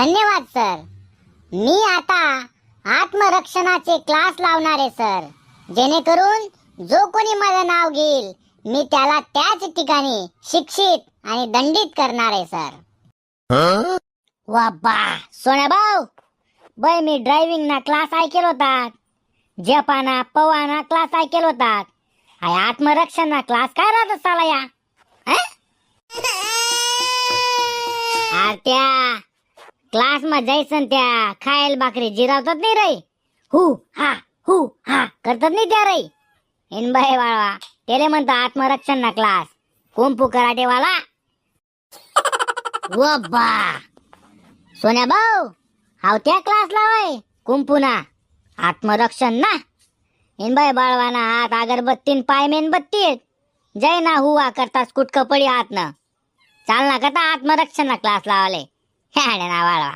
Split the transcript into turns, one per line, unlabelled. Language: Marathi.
धन्यवाद सर. मी आता आत्मरक्षणाचे क्लास लावणार आहे सर, जेणेकरून जो कोणी माझं नाव घेईल मी त्याला त्याच ठिकाणी शिक्षित आणि दंडित करणार आहे सर. वा बा सोन्या भाऊ, बाई मी ड्रायव्हिंग ना क्लास ऐकेल होतात, जपाना पवाना क्लास ऐकेल होतात, आत्मरक्षण ना क्लास काय राहत साला या? त्या क्लास मध्ये जायचं त्या खायला भाकरी जिरावतात नाही रे, हु हा करतात नाही त्या रे. इन बाई वाळवा त्याला म्हणतो आत्मरक्षण ना क्लास, कुंफू कराटे वाला. व बा सोन्या भाऊ, हाव त्या क्लास लावाय कुंफू ना आत्मरक्षण ना. इन बाई बाळवाना हात अगरबत्तीन पाय मेणबत्ती जय ना हुआ करता स्कुट कपडी हात न चालना करता आत्मरक्षण ना क्लास लावले. ह्या ना वाळवा.